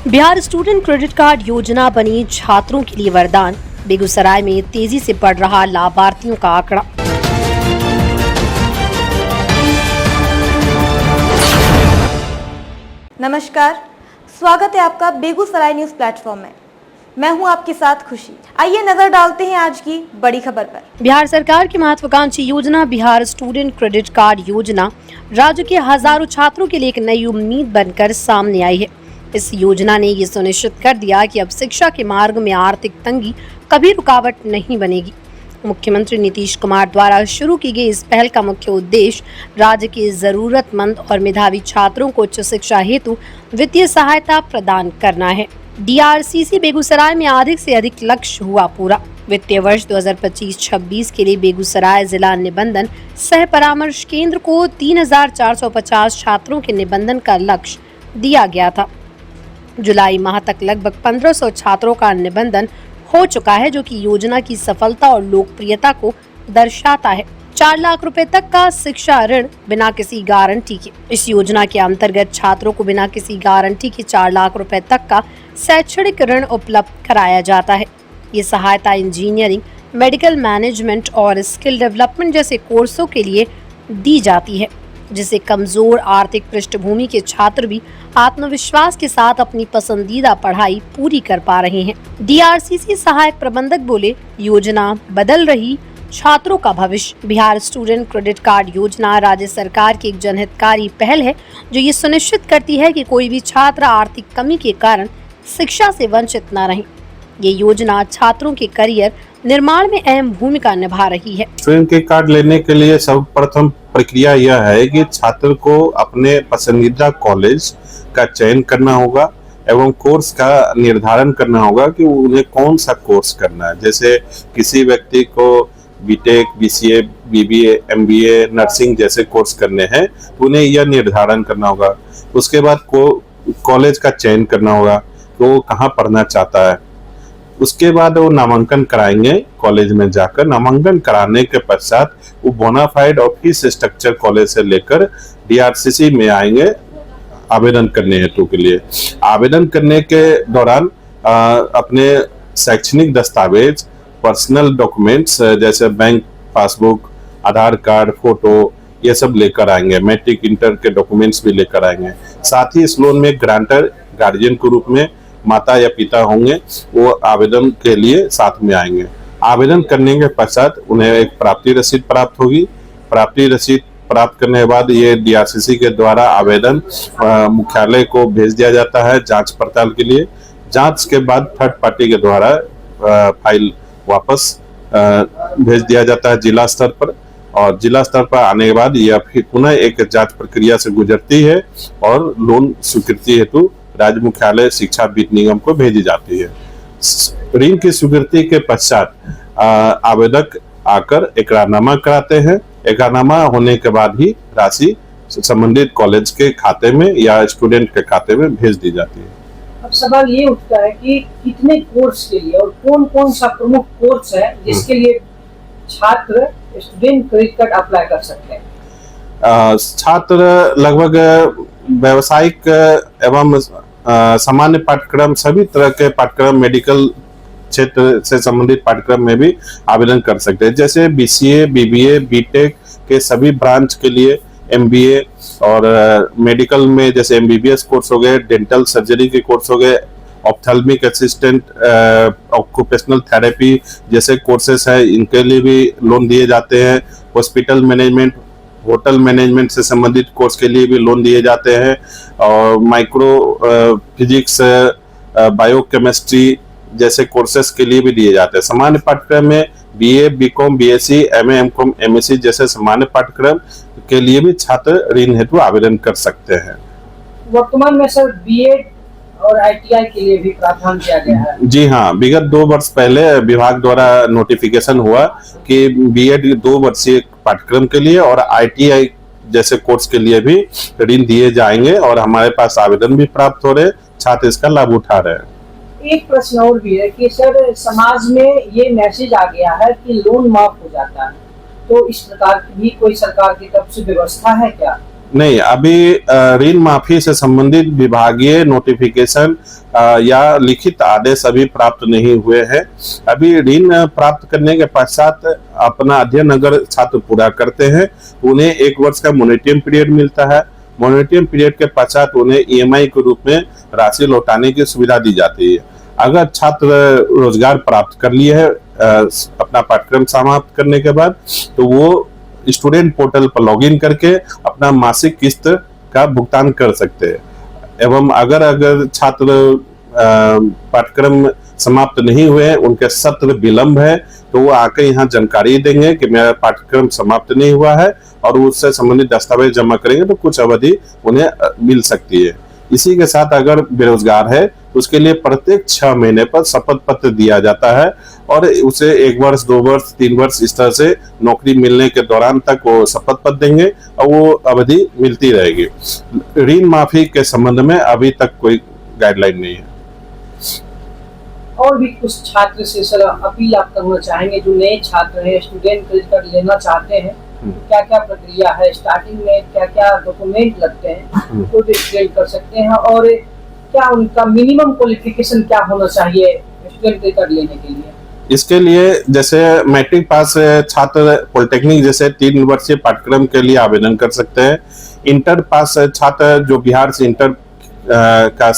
Bihar student credit card योजना बनी छात्रों के लिए वरदान। बेगूसराय में तेजी से बढ़ रहा लाभार्थियों का आंकड़ा। नमस्कार, स्वागत है आपका बेगूसराय न्यूज प्लेटफॉर्म में। मैं हूं आपके साथ खुशी। आइए नजर डालते हैं आज की बड़ी खबर पर। बिहार सरकार की महत्वाकांक्षी योजना बिहार स्टूडेंट क्रेडिट कार्ड योजना राज्य के हजारों छात्रों के लिए एक नई उम्मीद बनकर सामने आई है। इस योजना ने ये सुनिश्चित कर दिया कि अब शिक्षा के मार्ग में आर्थिक तंगी कभी रुकावट नहीं बनेगी। मुख्यमंत्री नीतीश कुमार द्वारा शुरू की गई इस पहल का मुख्य उद्देश्य राज्य के जरूरतमंद और मेधावी छात्रों को उच्च शिक्षा हेतु वित्तीय सहायता प्रदान करना है। DRCC बेगूसराय में अधिक से अधिक लक्ष्य हुआ पूरा। वित्तीय वर्ष 2025-26 के लिए बेगूसराय जिला निबंधन सह परामर्श केंद्र को 3450 छात्रों के निबंधन का लक्ष्य दिया गया था। जुलाई माह तक लगभग 1500 छात्रों का निबंधन हो चुका है, जो कि योजना की सफलता और लोकप्रियता को दर्शाता है। 4 लाख रुपए तक का शिक्षा ऋण बिना किसी गारंटी के। इस योजना के अंतर्गत छात्रों को बिना किसी गारंटी के 4 लाख रुपए तक का शैक्षणिक ऋण उपलब्ध कराया जाता है। ये सहायता इंजीनियरिंग, मेडिकल मैनेजमेंट और स्किल डेवलपमेंट जैसे कोर्सों के लिए दी जाती है, जिससे कमजोर आर्थिक पृष्ठभूमि के छात्र भी आत्मविश्वास के साथ अपनी पसंदीदा पढ़ाई पूरी कर पा रहे हैं। DRCC सहायक प्रबंधक बोले, योजना बदल रही छात्रों का भविष्य। बिहार स्टूडेंट क्रेडिट कार्ड योजना राज्य सरकार की एक जनहितकारी पहल है, जो ये सुनिश्चित करती है कि कोई भी छात्र आर्थिक कमी के कारण शिक्षा से वंचित न रहे। ये योजना छात्रों के करियर निर्माण में अहम भूमिका निभा रही है। स्टूडेंट के कार्ड लेने के लिए सर्वप्रथम प्रक्रिया यह है कि छात्र को अपने पसंदीदा कॉलेज का चयन करना होगा एवं कोर्स का निर्धारण करना होगा कि उन्हें कौन सा कोर्स करना है। जैसे किसी व्यक्ति को BTech, BCA, BBA, MBA, nursing जैसे कोर्स करने हैं, उन्हें यह निर्धारण करना होगा। उसके बाद कॉलेज का चयन करना होगा कि वो कहाँ पढ़ना चाहता है। उसके बाद वो नामांकन कराएंगे कॉलेज में जाकर। नामांकन कराने के पश्चात वो बोनाफाइड और फीस स्ट्रक्चर कॉलेज से लेकर DRCC में आएंगे आवेदन करने हेतु के लिए। आवेदन करने के दौरान अपने शैक्षणिक दस्तावेज, पर्सनल डॉक्यूमेंट्स जैसे बैंक पासबुक, आधार कार्ड, फोटो, ये सब लेकर आएंगे। मैट्रिक, इंटर के डॉक्यूमेंट्स भी लेकर आएंगे। साथ ही इस लोन में ग्रांटर गार्जियन के रूप में माता या पिता होंगे, वो आवेदन के लिए साथ में आएंगे। आवेदन करने के पश्चात उन्हें एक प्राप्ति रसीद प्राप्त होगी। प्राप्ति रसीद प्राप्त करने के बाद ये DRCC के द्वारा आवेदन मुख्यालय को भेज दिया जाता है जांच पड़ताल के लिए। जांच के बाद थर्ड पार्टी के द्वारा फाइल वापस भेज दिया जाता है जिला स्तर पर, और जिला स्तर पर आने के बाद यह फिर पुनः एक जांच प्रक्रिया से गुजरती है और लोन स्वीकृति हेतु राज्य मुख्यालय शिक्षा वित्त निगम को भेजी जाती है। ऋण की स्वीकृति के पश्चात आवेदक आकर एकरारनामा कराते हैं। एकरारनामा होने के बाद ही राशि संबंधित कॉलेज के खाते में या स्टूडेंट के खाते में भेज दी जाती है। अब सवाल ये उठता है कि कितने कोर्स के लिए और कौन कौन सा प्रमुख कोर्स है जिसके लिए छात्र स्टूडेंट क्रेडिट कार्ड अप्लाई कर सकते हैं? छात्र लगभग व्यावसायिक एवं सामान्य पाठ्यक्रम, सभी तरह के पाठ्यक्रम, मेडिकल क्षेत्र से संबंधित पाठ्यक्रम में भी आवेदन कर सकते हैं। जैसे BCA, BBA, BTech के सभी ब्रांच के लिए, MBA और मेडिकल में जैसे MBBS कोर्स हो गए, डेंटल सर्जरी के कोर्स हो गए, ऑप्थेल्मिक असिस्टेंट, ऑक्यूपेशनल थेरेपी जैसे कोर्सेस है, इनके लिए भी लोन दिए जाते हैं। हॉस्पिटल मैनेजमेंट, होटल मैनेजमेंट से संबंधित कोर्स के लिए भी लोन दिए जाते हैं, और माइक्रो फिजिक्स, बायोकेमिस्ट्री जैसे कोर्सेस के लिए भी दिए जाते हैं। सामान्य पाठ्यक्रम में BA, BCom, BSc, MA, MCom, MSc जैसे सामान्य पाठ्यक्रम के लिए भी छात्र ऋण हेतु आवेदन कर सकते हैं। वर्तमान में सर BEd और ITI के लिए भी प्रावधान किया गया है। जी हाँ, विगत 2 वर्ष पहले विभाग द्वारा नोटिफिकेशन हुआ कि BEd 2 वर्षीय पाठ्यक्रम के लिए और ITI जैसे कोर्स के लिए भी ऋण दिए जाएंगे, और हमारे पास आवेदन भी प्राप्त हो रहे, छात्र इसका लाभ उठा रहे हैं। एक प्रश्न और भी है कि सर समाज में ये मैसेज आ गया है कि लोन माफ हो जाता है, तो इस प्रकार की भी कोई सरकार की तरफ से व्यवस्था है क्या? नहीं, अभी ऋण माफी से संबंधित विभागीय नोटिफिकेशन या लिखित आदेश अभी प्राप्त नहीं हुए हैं। अभी ऋण प्राप्त करने के पश्चात अपना अध्ययन अगर छात्र पूरा करते हैं तो उन्हें 1 वर्ष का मोनिटरिंग पीरियड मिलता है। मोनिटरिंग पीरियड के पश्चात उन्हें ईएमआई के रूप में राशि लौटाने की सुविधा दी जाती है। अगर छात्र रोजगार प्राप्त कर लिए है अपना पाठ्यक्रम समाप्त करने के बाद, तो वो स्टूडेंट पोर्टल पर लॉगिन करके अपना मासिक किस्त का भुगतान कर सकते हैं। एवं अगर छात्र पाठ्यक्रम समाप्त नहीं हुए, उनके सत्र विलंब है, तो वो आकर यहाँ जानकारी देंगे कि मेरा पाठ्यक्रम समाप्त नहीं हुआ है और उससे संबंधित दस्तावेज जमा करेंगे तो कुछ अवधि उन्हें मिल सकती है। इसी के साथ अगर बेरोजगार है तो उसके लिए प्रत्येक 6 महीने पर शपथ पत्र दिया जाता है और उसे 1 वर्ष, 2 वर्ष, 3 वर्ष इस तरह से नौकरी मिलने के दौरान तक वो शपथ पत्र देंगे और वो अवधि मिलती रहेगी। ऋण माफी के संबंध में अभी तक कोई गाइडलाइन नहीं है। और भी कुछ छात्र से सर अपील आप करना चाहेंगे जो नए छात्र हैं, स्टूडेंट क्रेडिट कार्ड लेना चाहते हैं, क्या क्या प्रक्रिया है, स्टार्टिंग में क्या क्या डॉक्यूमेंट लगते हैं वो स्टूडेंट कर सकते हैं, और क्या उनका मिनिमम क्वालिफिकेशन क्या होना चाहिए स्टूडेंट क्रेडिट कार्ड लेने के लिए? इसके लिए जैसे मैट्रिक पास छात्र पॉलिटेक्निक जैसे 3 वर्षीय पाठ्यक्रम के लिए आवेदन कर सकते हैं। इंटर पास छात्र जो बिहार से इंटर का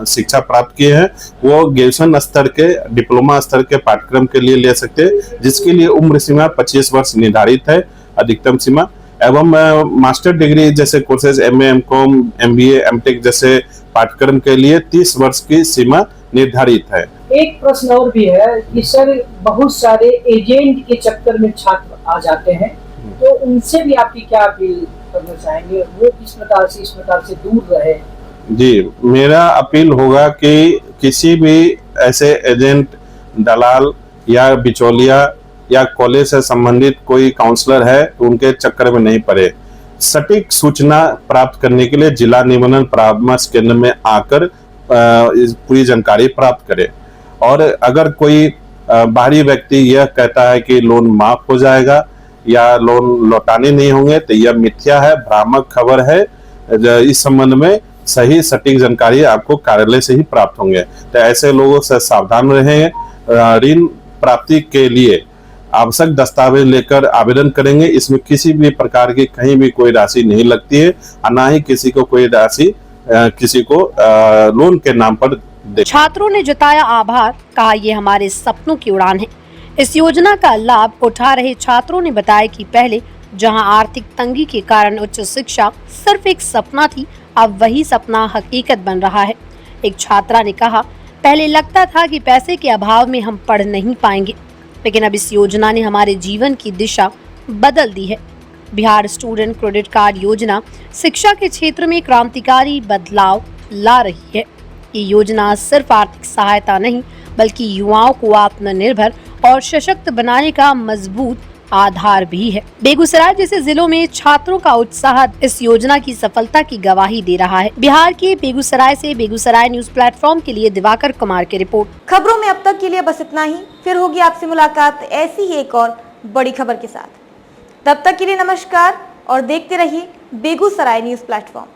शिक्षा प्राप्त किए हैं वो ग्रेजुएशन स्तर के, डिप्लोमा स्तर के पाठ्यक्रम के लिए ले सकते हैं, जिसके लिए उम्र सीमा 25 वर्ष निर्धारित है अधिकतम सीमा। एवं मास्टर डिग्री जैसे courses MA, MCom, MBA, MTech जैसे पाठ्यक्रम के लिए 30 वर्ष की सीमा निर्धारित है। एक प्रश्न और भी है कि सर बहुत सारे एजेंट के चक्कर में छात्र आ जाते हैं, तो उनसे भी आपकी क्या अपील करना चाहेंगे, वो किस प्रकार से इस प्रकार से दूर रहे? जी, मेरा अपील होगा कि किसी भी ऐसे एजेंट, दलाल या बिचौलिया या कॉलेज से संबंधित कोई काउंसलर है तो उनके चक्कर में नहीं पड़े। सटीक सूचना प्राप्त करने के लिए जिला निबंधन परामर्श केंद्र में आकर पूरी जानकारी प्राप्त करें। और अगर कोई बाहरी व्यक्ति यह कहता है कि लोन माफ हो जाएगा या लोन लौटाने नहीं होंगे, तो यह मिथ्या है, भ्रामक खबर है। इस संबंध में सही सटीक जानकारी आपको कार्यालय से ही प्राप्त होंगे। तो ऐसे लोगों से सावधान रहें। ऋण प्राप्ति के लिए आवश्यक दस्तावेज लेकर आवेदन करेंगे। इसमें किसी भी प्रकार की कहीं भी कोई राशि नहीं लगती है और ना ही किसी को कोई राशि किसी को लोन के नाम पर दे। छात्रों ने जताया आभार, कहा ये हमारे सपनों की उड़ान है। इस योजना का लाभ उठा रहे छात्रों ने बताया कि पहले जहां आर्थिक तंगी के कारण उच्च शिक्षा सिर्फ एक सपना थी, अब वही सपना हकीकत बन रहा है। एक छात्रा ने कहा, पहले लगता था कि पैसे के अभाव में हम पढ़ नहीं पाएंगे, लेकिन अब इस योजना ने हमारे जीवन की दिशा बदल दी है। बिहार स्टूडेंट क्रेडिट कार्ड योजना शिक्षा के क्षेत्र में क्रांतिकारी बदलाव ला रही है। ये योजना सिर्फ आर्थिक सहायता नहीं, बल्कि युवाओं को आत्मनिर्भर और सशक्त बनाने का मजबूत आधार भी है। बेगूसराय जैसे जिलों में छात्रों का उत्साह इस योजना की सफलता की गवाही दे रहा है। बिहार के बेगूसराय से बेगूसराय न्यूज प्लेटफॉर्म के लिए दिवाकर कुमार की रिपोर्ट। खबरों में अब तक के लिए बस इतना ही। फिर होगी आपसे मुलाकात ऐसी ही एक और बड़ी खबर के साथ। तब तक के लिए नमस्कार और देखते रहिए बेगूसराय न्यूज प्लेटफॉर्म।